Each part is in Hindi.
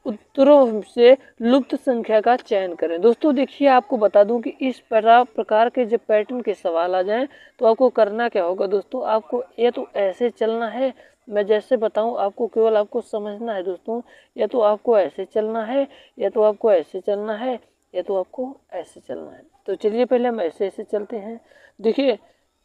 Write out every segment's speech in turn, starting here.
उत्तरों से लुप्त संख्या का चयन करें। दोस्तों देखिए, आपको बता दूं कि इस प्रकार के जब पैटर्न के सवाल आ जाएं तो आपको करना क्या होगा दोस्तों, आपको या तो ऐसे चलना है, मैं जैसे बताऊं आपको केवल आपको समझना है दोस्तों, या तो आपको ऐसे चलना है, या तो आपको ऐसे चलना है, या तो आपको ऐसे चलना है। तो चलिए पहले हम ऐसे ऐसे चलते हैं। देखिए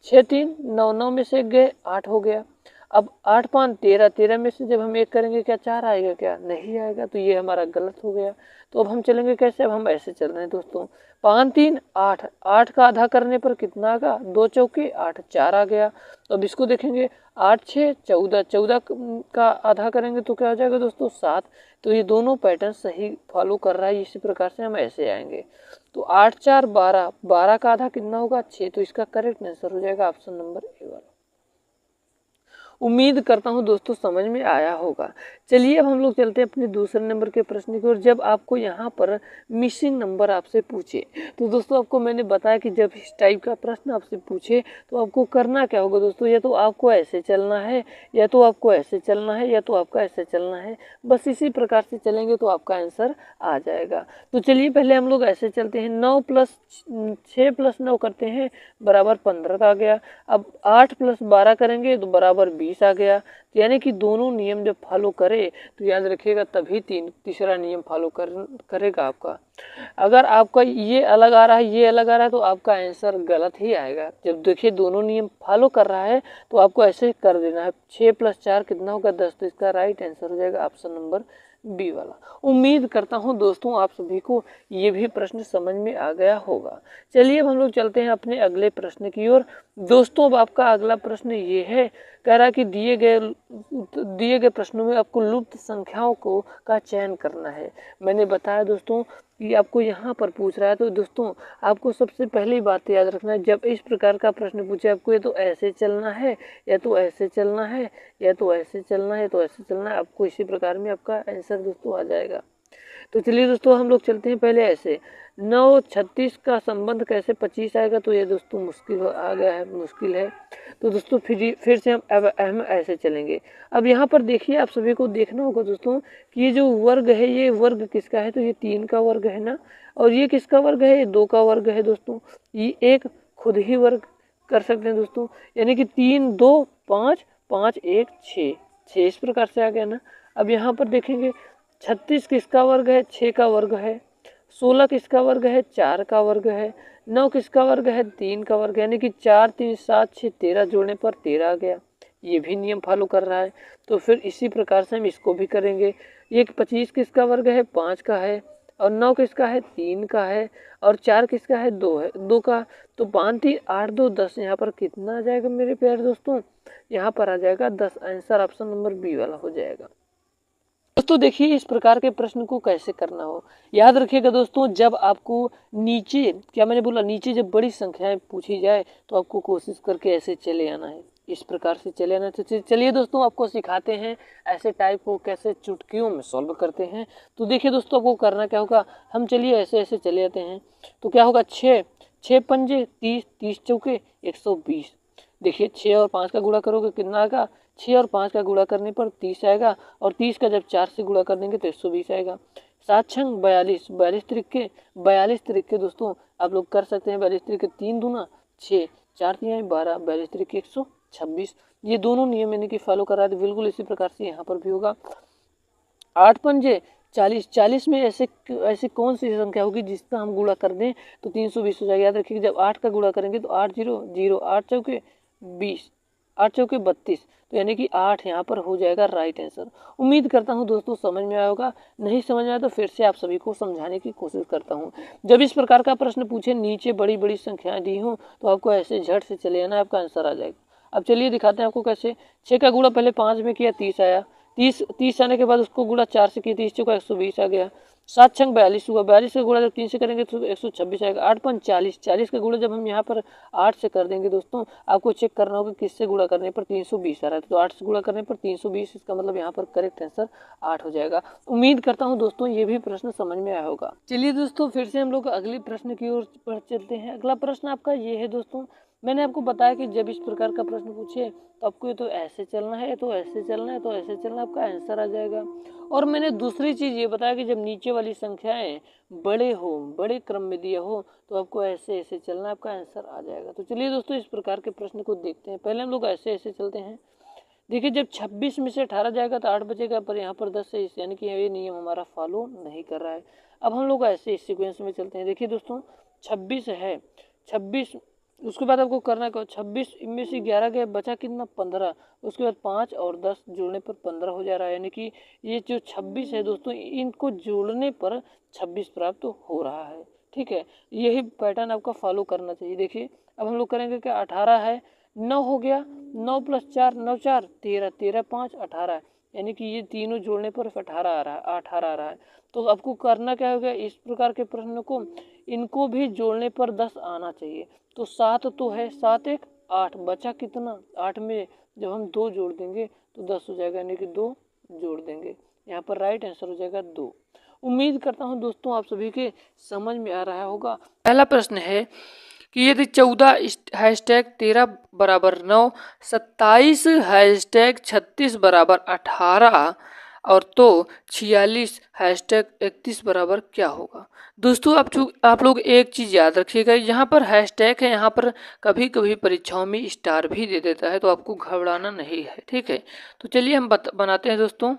6 3 9 9 में से गए 8 हो गया। अब 8 5 13, 13 में से जब हम एक करेंगे क्या 4 आएगा, क्या नहीं आएगा, तो ये हमारा गलत हो गया। तो अब हम चलेंगे कैसे, अब हम ऐसे चल रहे हैं दोस्तों। 5 3 8, 8 का आधा करने पर कितना आएगा, 2 चौके 8, 4 आ गया। तो अब इसको देखेंगे 8 6 14, 14 का आधा करेंगे तो क्या हो जाएगा दोस्तों 7। तो ये दोनों पैटर्न सही फॉलो कर रहा है, इसी प्रकार से हम ऐसे आएंगे। तो 8 4 12, 12 का आधा कितना होगा 6, तो इसका करेक्ट आंसर हो जाएगा ऑप्शन नंबर ए वाला। उम्मीद करता हूं दोस्तों समझ में आया होगा। चलिए अब हम लोग चलते हैं अपने दूसरे नंबर के प्रश्न की ओर। जब आपको यहाँ पर मिसिंग नंबर आपसे पूछे, तो दोस्तों आपको मैंने बताया कि जब इस टाइप का प्रश्न आपसे पूछे तो आपको करना क्या होगा दोस्तों, या तो आपको ऐसे चलना है, या तो आपको ऐसे चलना है, या तो आपका ऐसे चलना है। बस इसी प्रकार से चलेंगे तो आपका आंसर आ जाएगा। तो चलिए पहले हम लोग ऐसे चलते हैं। 9 + 6 + 9 करते हैं बराबर 15 आ गया। अब 8 + 12 करेंगे तो बराबर 20 आ गया। यानी कि दोनों नियम जब फॉलो करे तो याद रखिएगा तभी तीसरा नियम फॉलो करेगा आपका। अगर आपका ये अलग आ रहा है, ये अलग आ रहा है, तो आपका आंसर गलत ही आएगा। जब देखिए दोनों नियम फॉलो कर रहा है तो आपको ऐसे कर देना है। 6 + 4 कितना होगा 10, तो इसका राइट आंसर हो जाएगा ऑप्शन नंबर बी वाला। उम्मीद करता हूं दोस्तों आप सभी को ये भी प्रश्न समझ में आ गया होगा। चलिए अब हम लोग चलते हैं अपने अगले प्रश्न की ओर। दोस्तों अब आपका अगला प्रश्न ये है, कह रहा है कि दिए गए प्रश्नों में आपको लुप्त संख्याओं को का चयन करना है। मैंने बताया दोस्तों कि आपको यहाँ पर पूछ रहा है, तो दोस्तों आपको सबसे पहली बात याद रखना है, जब इस प्रकार का प्रश्न पूछे आपको या तो ऐसे चलना है, या तो ऐसे चलना है, या तो ऐसे चलना है, तो ऐसे चलना है, आपको इसी प्रकार में आपका आंसर दोस्तों आ जाएगा। तो चलिए दोस्तों हम लोग चलते हैं पहले ऐसे। 9 36 का संबंध कैसे 25 आएगा, तो ये दोस्तों मुश्किल आ गया है, मुश्किल है। तो दोस्तों फिर से हम ऐसे चलेंगे। अब यहाँ पर देखिए आप सभी को देखना होगा दोस्तों कि ये जो वर्ग है ये वर्ग किसका है, तो ये 3 का वर्ग है ना, और ये किसका वर्ग है, ये 2 का वर्ग है दोस्तों। ये एक खुद ही वर्ग कर सकते हैं दोस्तों, यानी कि 3 2 5 5 1 6, 6 इस प्रकार से आ गया ना। अब यहाँ पर देखेंगे 36 किसका वर्ग है, 6 का वर्ग है। 16 किसका वर्ग है, 4 का वर्ग है। 9 किसका वर्ग है, 3 का वर्ग है, यानी कि 4 3 7 6 13 जोड़ने पर 13 आ गया। ये भी नियम फॉलो कर रहा है। तो फिर इसी प्रकार से हम इसको भी करेंगे। ये 25 किसका वर्ग है, 5 का है, और 9 किसका है, 3 का है, और 4 किसका है, 2 है, 2 का। तो 5 3 8 2 10, यहाँ पर कितना आ जाएगा मेरे प्यारे दोस्तों, यहाँ पर आ जाएगा 10। आंसर ऑप्शन नंबर बी वाला हो जाएगा। दोस्तों देखिए इस प्रकार के प्रश्न को कैसे करना हो, याद रखिएगा दोस्तों, जब आपको नीचे, क्या मैंने बोला, नीचे जब बड़ी संख्याएं पूछी जाए तो आपको कोशिश करके ऐसे चले आना है, इस प्रकार से चले आना। तो चलिए दोस्तों आपको सिखाते हैं ऐसे टाइप को कैसे चुटकियों में सॉल्व करते हैं। तो देखिए दोस्तों आपको करना क्या होगा, हम चलिए ऐसे ऐसे चले आते हैं। तो क्या होगा, 6 6 पंजे 30, 30 चौके 120। देखिए 6 और 5 का गुणा करोगे कितना आएगा, 6 और 5 का गुणा करने पर 30 आएगा, और 30 का जब 4 से गुणा कर देंगे तो 120 आएगा। 7 छंग 42, 42 त्रिक्के 42 त्रिक्के दोस्तों आप लोग कर सकते हैं। 42 त्रिक्के 3 दूना 6, 4 3 12, 42 त्रिक्के 126। ये दोनों नियम मैंने कि फॉलो करा, तो बिल्कुल इसी प्रकार से यहाँ पर भी होगा। 8 पंजे 40, 40 में ऐसे कौन सी संख्या होगी जिसका हम गुणा कर दें तो 320 हो जाएगा। याद रखिए जब 8 का गुणा करेंगे तो 8 0 0, 8 चौके 20, 8 चौके 32, तो यानी कि 8 यहाँ पर हो जाएगा राइट आंसर। उम्मीद करता हूँ दोस्तों समझ में आया होगा, नहीं समझ में आया तो फिर से आप सभी को समझाने की कोशिश करता हूँ। जब इस प्रकार का प्रश्न पूछे, नीचे बड़ी बड़ी संख्याएं दी हों, तो आपको ऐसे झट से चले आना, आपका आंसर आ जाएगा। अब चलिए दिखाते हैं आपको कैसे। 6 का गुणा पहले 5 में किया, 30 आया। 30 आने के बाद उसको गुणा 4 से किया, 30 चौका 120 आ गया। 7 छंग 42 हुआ, 42 का गुणा जब 3 से करेंगे तो 126 आएगा। 8 5 40, 40 का गुणा जब हम यहाँ पर 8 से कर देंगे दोस्तों, आपको चेक करना होगा किससे गुणा करने पर 320 आ रहा है। तो 8 से गुणा करने पर 320, इसका मतलब यहाँ पर करेक्ट आंसर 8 हो जाएगा। उम्मीद करता हूँ दोस्तों ये भी प्रश्न समझ में आया होगा। चलिए दोस्तों फिर से हम लोग अगले प्रश्न की ओर चलते हैं। अगला प्रश्न आपका ये है दोस्तों, मैंने आपको बताया कि जब इस प्रकार का प्रश्न पूछे तो आपको ये तो ऐसे चलना है, तो ऐसे चलना है, तो ऐसे चलना, आपका आंसर आ जाएगा। और मैंने दूसरी चीज़ ये बताया कि जब नीचे वाली संख्याएं बड़े हो, बड़े क्रम में दिया हो, तो आपको ऐसे ऐसे चलना, आपका आंसर आ जाएगा। तो चलिए दोस्तों इस प्रकार के प्रश्न को देखते हैं। पहले हम लोग ऐसे ऐसे चलते हैं। देखिए जब 26 में से 18 जाएगा तो 8 बचेगा, पर यहाँ पर 10 है, यानी कि ये नियम हमारा फॉलो नहीं कर रहा है। अब हम लोग ऐसे इस सीक्वेंस में चलते हैं। देखिए दोस्तों 26 है, 26 उसके बाद आपको करना क्या, 26 में से 11 गया, बचा कितना 15, उसके बाद 5 और 10 जोड़ने पर 15 हो जा रहा है। यानी कि ये जो 26 है दोस्तों, इनको जोड़ने पर 26 प्राप्त हो रहा है। ठीक है, यही पैटर्न आपका फॉलो करना चाहिए। देखिए अब हम लोग करेंगे क्या, 18 है, 9 हो गया, 9 + 4 9 4 13, 13 5 18, यानी कि ये तीनों जोड़ने पर 18 आ रहा है, 18 आ रहा है। तो आपको करना क्या होगा, इस प्रकार के प्रश्न को इनको भी जोड़ने पर 10 आना चाहिए। तो 7 तो है, 7 1 8, बचा कितना, 8 में जब हम 2 जोड़ देंगे तो 10 हो जाएगा, यानी कि 2 जोड़ देंगे, यहाँ पर राइट आंसर हो जाएगा 2। उम्मीद करता हूँ दोस्तों आप सभी के समझ में आ रहा होगा। पहला प्रश्न है कि यदि 14 हैशटैग 13 बराबर 9, 27 हैशटैग 36 बराबर 18 और तो 46 हैशटैग 31 बराबर क्या होगा। दोस्तों आप लोग एक चीज़ याद रखिएगा, यहाँ पर हैशटैग है, यहाँ पर कभी कभी परीक्षाओं में स्टार भी दे देता है, तो आपको घबराना नहीं है। ठीक है, तो चलिए हम बनाते हैं दोस्तों।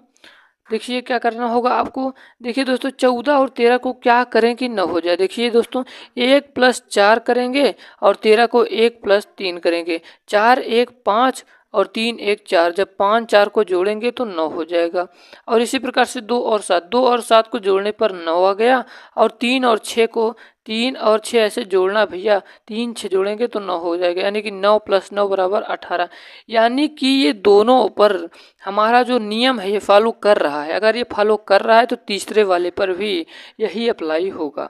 देखिए क्या करना होगा आपको। देखिए दोस्तों 14 और 13 को क्या करें कि न हो जाए। देखिए दोस्तों 1 + 4 करेंगे और 13 को 1 + 3 करेंगे, 4 1 5 और 3 1 4, जब 5 4 को जोड़ेंगे तो 9 हो जाएगा। और इसी प्रकार से 2 और 7, 2 और 7 को जोड़ने पर 9 आ गया। और 3 और 6 को, 3 और 6 ऐसे जोड़ना भैया, 3 6 जोड़ेंगे तो 9 हो जाएगा, यानी कि 9 + 9 बराबर 18। यानी कि ये दोनों पर हमारा जो नियम है ये फॉलो कर रहा है। अगर ये फॉलो कर रहा है तो तीसरे वाले पर भी यही अप्लाई होगा।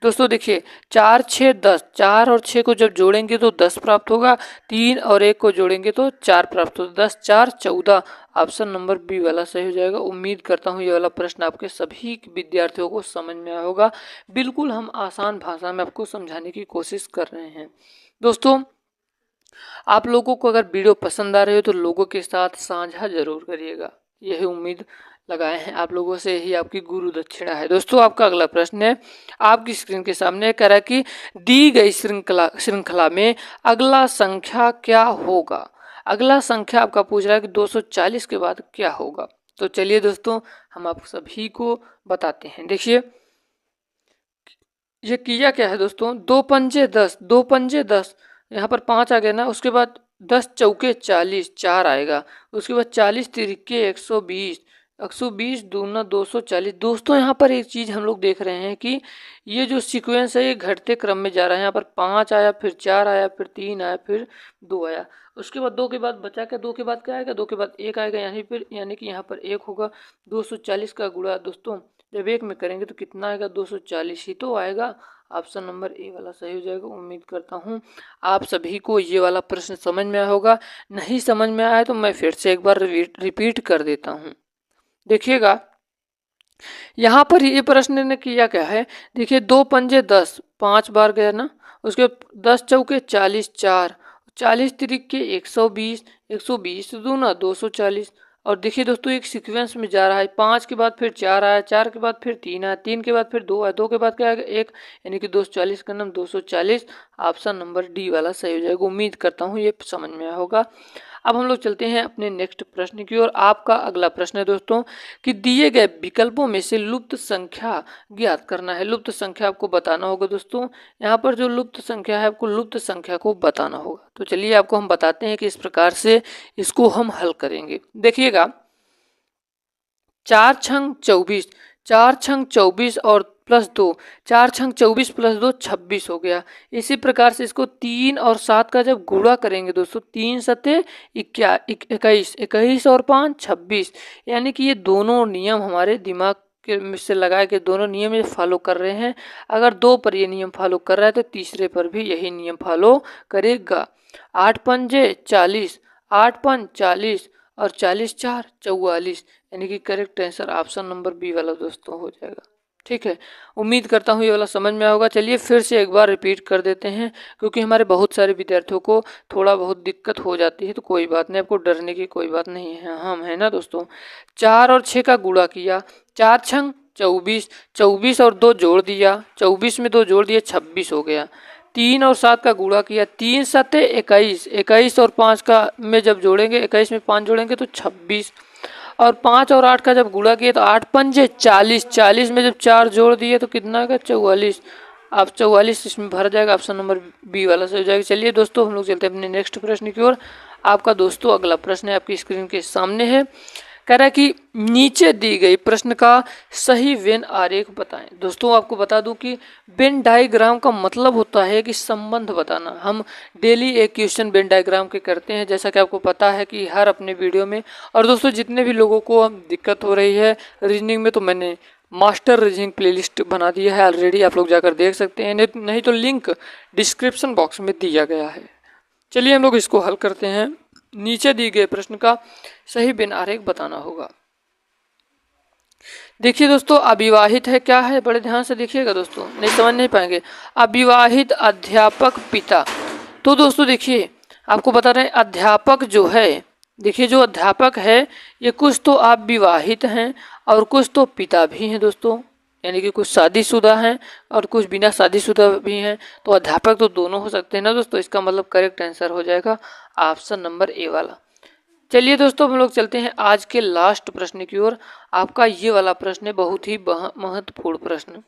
दोस्तों देखिए 4 6 10, 4 और 6 को जब जोड़ेंगे तो 10 प्राप्त होगा, 3 और 1 को जोड़ेंगे तो 4 प्राप्त होगा, 10 4 14। ऑप्शन नंबर बी वाला सही हो जाएगा। उम्मीद करता हूँ ये वाला प्रश्न आपके सभी विद्यार्थियों को समझ में आया होगा। बिल्कुल हम आसान भाषा में आपको समझाने की कोशिश कर रहे हैं। दोस्तों आप लोगों को अगर वीडियो पसंद आ रही हो तो लोगों के साथ साझा जरूर करिएगा, यही उम्मीद लगाए हैं आप लोगों से, ही आपकी गुरु दक्षिणा है। दोस्तों आपका अगला प्रश्न है, आपकी स्क्रीन के सामने कह रहा है कि दी गई श्रृंखला में अगला संख्या क्या होगा। अगला संख्या आपका पूछ रहा है कि 240 के बाद क्या होगा। तो चलिए दोस्तों हम आप सभी को बताते हैं। देखिए ये किया क्या है दोस्तों, 2 पंजे 10, 2 पंजे 10, यहाँ पर 5 आ गया ना, उसके बाद 10 चौके 40, 4 आएगा, उसके बाद 40 तिरिके 120, 120 दूना 240। दोस्तों यहाँ पर एक चीज़ हम लोग देख रहे हैं कि ये जो सीक्वेंस है ये घटते क्रम में जा रहा है। यहाँ पर 5 आया, फिर 4 आया, फिर 3 आया, फिर 2 आया, उसके बाद 2 के बाद बचा क्या, 2 के बाद क्या आएगा, 2 के बाद 1 आएगा, यानी कि यहाँ पर 1 होगा। 240 का गुणा दोस्तों जब 1 में करेंगे तो कितना आएगा, 240 ही तो आएगा। ऑप्शन नंबर ए वाला सही हो जाएगा। उम्मीद करता हूँ आप सभी को ये वाला प्रश्न समझ में आया होगा। नहीं समझ में आया तो मैं फिर से एक बार रिपीट कर देता हूँ। देखिएगा यहाँ पर ये प्रश्न ने किया क्या है, देखिए 2 पंजे 10, 5 बार गया ना, उसके 10 चौके 40, 4, 40 तिरिके 120, 120 दूना 240। और देखिए दोस्तों एक सीक्वेंस में जा रहा है, 5 के बाद फिर 4 आया, 4 के बाद फिर 3 आया, 3 के बाद फिर 2 आया, 2 के बाद क्या आएगा 1, यानी कि 240 का नाम 240। ऑप्शन नंबर डी वाला सही हो जाएगा। उम्मीद करता हूँ ये समझ में आया होगा। अब हम लोग चलते हैं अपने नेक्स्ट प्रश्न की ओर। आपका अगला प्रश्न है दोस्तों कि दिए गए विकल्पों में से लुप्त संख्या ज्ञात करना है। लुप्त संख्या आपको बताना होगा दोस्तों, यहाँ पर जो लुप्त संख्या है आपको लुप्त संख्या को बताना होगा। तो चलिए आपको हम बताते हैं कि इस प्रकार से इसको हम हल करेंगे। देखिएगा 4 छंग 24, 4 छंग 24 और +2, 4 छंग 24 + 2 26 हो गया। इसी प्रकार से इसको 3 और 7 का जब गुणा करेंगे दोस्तों, 3 सते 21, 21 और 5 26, यानी कि ये दोनों नियम हमारे दिमाग के से लगा के दोनों नियम ये फॉलो कर रहे हैं। अगर 2 पर ये नियम फॉलो कर रहा है तो तीसरे पर भी यही नियम फॉलो करेगा। 8 पंजे 40, 8 पंज 40 और 40 4 44, यानी कि correct answer option number B वाला दोस्तों हो जाएगा। ठीक है, उम्मीद करता हूँ ये वाला समझ में आया होगा। चलिए फिर से एक बार रिपीट कर देते हैं, क्योंकि हमारे बहुत सारे विद्यार्थियों को थोड़ा बहुत दिक्कत हो जाती है, तो कोई बात नहीं, आपको डरने की कोई बात नहीं है, हम है ना दोस्तों। 4 और 6 का गुणा किया, 4 छंग 24, 24 और 2 जोड़ दिया, 24 में 2 जोड़ दिया 26 हो गया। 3 और 7 का गुणा किया, 3 सत्ते 21, 21 और 5 का में जब जोड़ेंगे, 21 में 5 जोड़ेंगे तो 26, और 5 और 8 का जब गुणा किया तो 8 पंजे 40, 40 में जब 4 जोड़ दिए तो कितना का 44। आप 44 इसमें भर जाएगा, ऑप्शन नंबर बी वाला सही हो जाएगा। चलिए दोस्तों हम लोग चलते हैं अपने नेक्स्ट प्रश्न की ओर। आपका दोस्तों अगला प्रश्न है, आपकी स्क्रीन के सामने है। कह रहा है कि नीचे दी गई प्रश्न का सही वेन आरेख बताएं। दोस्तों आपको बता दूं कि वेन डायग्राम का मतलब होता है कि संबंध बताना। हम डेली एक क्वेश्चन वेन डायग्राम के करते हैं, जैसा कि आपको पता है कि हर अपने वीडियो में। और दोस्तों जितने भी लोगों को दिक्कत हो रही है रीजनिंग में, तो मैंने मास्टर रीजनिंग प्लेलिस्ट बना दिया है ऑलरेडी, आप लोग जाकर देख सकते हैं, नहीं तो लिंक डिस्क्रिप्शन बॉक्स में दिया गया है। चलिए हम लोग इसको हल करते हैं। नीचे दिए गए प्रश्न का सही वेन आरेख बताना होगा। देखिए दोस्तों, अविवाहित है क्या है, बड़े ध्यान से देखिएगा दोस्तों, नहीं समझ नहीं पाएंगे। अविवाहित अध्यापक पिता, तो दोस्तों देखिए आपको बता रहे हैं अध्यापक जो है, देखिए जो अध्यापक है ये कुछ तो आप विवाहित हैं और कुछ तो पिता भी हैं दोस्तों, यानी कि कुछ शादीशुदा हैं और कुछ बिना शादीशुदा भी हैं, तो अध्यापक तो दोनों हो सकते हैं ना दोस्तों। इसका मतलब करेक्ट आंसर हो जाएगा ऑप्शन नंबर ए वाला। चलिए दोस्तों हम लोग चलते हैं आज के लास्ट प्रश्न की ओर। आपका ये वाला प्रश्न है बहुत ही महत्वपूर्ण प्रश्न,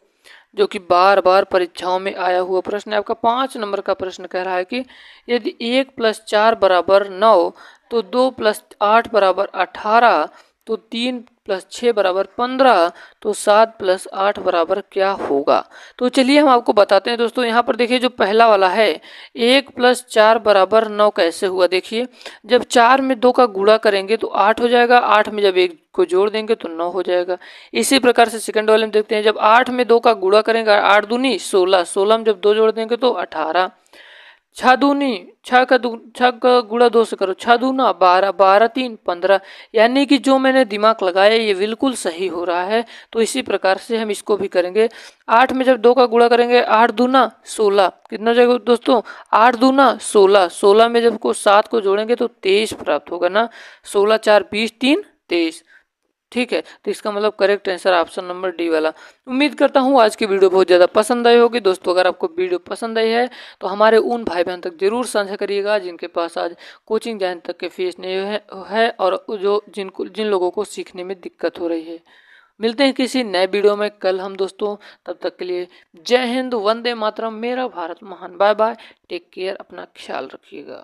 जो कि बार बार परीक्षाओं में आया हुआ प्रश्न है। आपका 5 नंबर का प्रश्न कह रहा है कि यदि 1 + 4 = 9, तो 2 + 8 = 18, तो 3 + 6 = 15, तो 7 + 8 = क्या होगा। तो चलिए हम आपको बताते हैं दोस्तों। यहाँ पर देखिए जो पहला वाला है 1 + 4 = 9 कैसे हुआ। देखिए जब 4 में 2 का गुणा करेंगे तो 8 हो जाएगा, 8 में जब 1 को जोड़ देंगे तो 9 हो जाएगा। इसी प्रकार से सेकंड वाले में देखते हैं, जब 8 में 2 का गुणा करेंगे 8 दूनी 16, 16 में जब 2 जोड़ देंगे तो 18, 6 दूनी 6 का गुणा 2 से करो, 6 दूना 12, 12 3 15, यानी कि जो मैंने दिमाग लगाया ये बिल्कुल सही हो रहा है। तो इसी प्रकार से हम इसको भी करेंगे। 8 में जब 2 का गुणा करेंगे 8 दूना 16, कितना हो जाएगा दोस्तों 8 दूना 16, 16 में जब को 7 को जोड़ेंगे तो 23 प्राप्त होगा ना, 16 4 20 3 23। ठीक है, तो इसका मतलब correct answer option number D वाला। उम्मीद करता हूँ आज की वीडियो बहुत ज़्यादा पसंद आई होगी दोस्तों। अगर आपको वीडियो पसंद आई है तो हमारे उन भाई बहन तक जरूर साझा करिएगा जिनके पास आज कोचिंग जाने तक के फीस नहीं है और जिन लोगों को सीखने में दिक्कत हो रही है। मिलते हैं किसी नए वीडियो में कल हम दोस्तों, तब तक के लिए जय हिंद, वंदे मातरम, मेरा भारत महान, बाय बाय, टेक केयर, अपना ख्याल रखिएगा।